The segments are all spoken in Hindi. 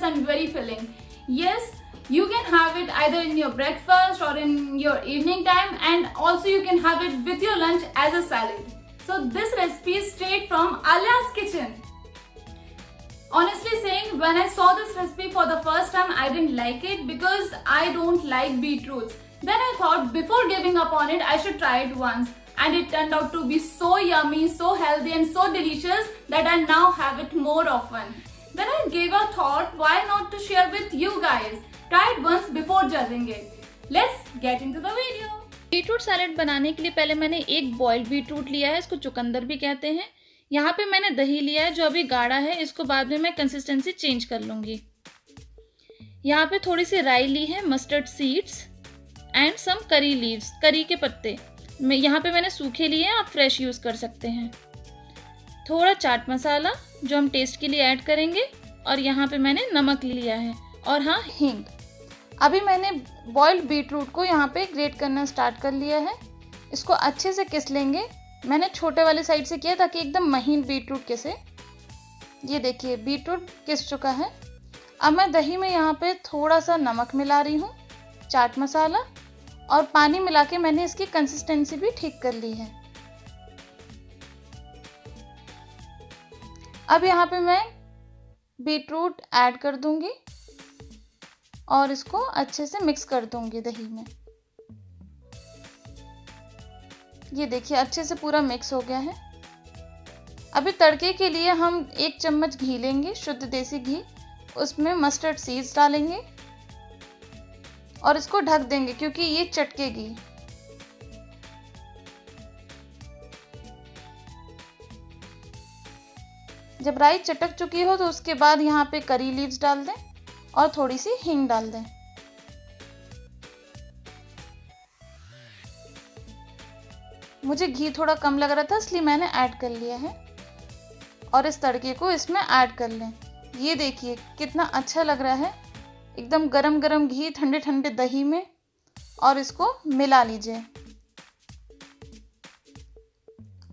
delicious and very filling. Yes, you can have it either in your breakfast or in your evening time, and also you can have it with your lunch as a salad. So this recipe is straight from Alia's kitchen. Honestly saying, when I saw this recipe for the first time, I didn't like it because I don't like beetroots. Then I thought before giving up on it, I should try it once. And it turned out to be so yummy, so healthy and so delicious that I now have it more often. Then I gave a thought, why not to share with you guys? Try it once before judging it. Let's get into the video. Beetroot salad बनाने के लिए पहले मैंने एक बॉइल्ड बीटरूट लिया है, इसको चुकंदर भी कहते हैं। यहाँ पे मैंने दही लिया है जो अभी गाढ़ा है, इसको बाद में मैं कंसिस्टेंसी चेंज कर लूँगी। यहाँ पे थोड़ी सी राई ली है, mustard seeds and some curry leaves, करी के पत्ते। यहाँ पे मैंने सूखे लिए हैं, आप फ्रेश यूज़ कर सकते हैं। थोड़ा चाट मसाला जो हम टेस्ट के लिए ऐड करेंगे, और यहाँ पे मैंने नमक लिया है, और हाँ हींग। अभी मैंने बॉइल्ड बीटरूट को यहाँ पे ग्रेट करना स्टार्ट कर लिया है। इसको अच्छे से किस लेंगे। मैंने छोटे वाले साइड से किया ताकि एकदम महीन बीटरूट किसे। ये देखिए बीटरूट किस चुका है। अब मैं दही में यहाँ पे थोड़ा सा नमक मिला रही हूँ, चाट मसाला और पानी मिला के मैंने इसकी कंसिस्टेंसी भी ठीक कर ली है। अब यहाँ पे मैं बीटरूट ऐड कर दूंगी और इसको अच्छे से मिक्स कर दूंगी दही में। ये देखिए अच्छे से पूरा मिक्स हो गया है। अभी तड़के के लिए हम 1 चम्मच घी लेंगे, शुद्ध देसी घी। उसमें मस्टर्ड सीड्स डालेंगे और इसको ढक देंगे क्योंकि ये चटकेगी। जब राई चटक चुकी हो तो उसके बाद यहाँ पे करी लीव्स डाल दें और थोड़ी सी हींग डाल दें। मुझे घी थोड़ा कम लग रहा था इसलिए मैंने ऐड कर लिया है और इस तड़के को इसमें ऐड कर लें। ये देखिए कितना अच्छा लग रहा है, एकदम गरम गरम घी ठंडे ठंडे दही में, और इसको मिला लीजिए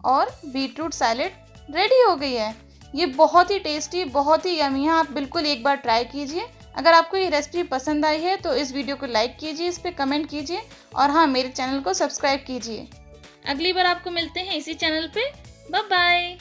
और बीटरूट सैलेड रेडी हो गई है। ये बहुत ही टेस्टी, बहुत ही यमी है। आप बिल्कुल एक बार ट्राई कीजिए। अगर आपको ये रेसिपी पसंद आई है तो इस वीडियो को लाइक कीजिए, इस पर कमेंट कीजिए और हाँ, मेरे चैनल को सब्सक्राइब कीजिए। अगली बार आपको मिलते हैं इसी चैनल पे। Bye bye.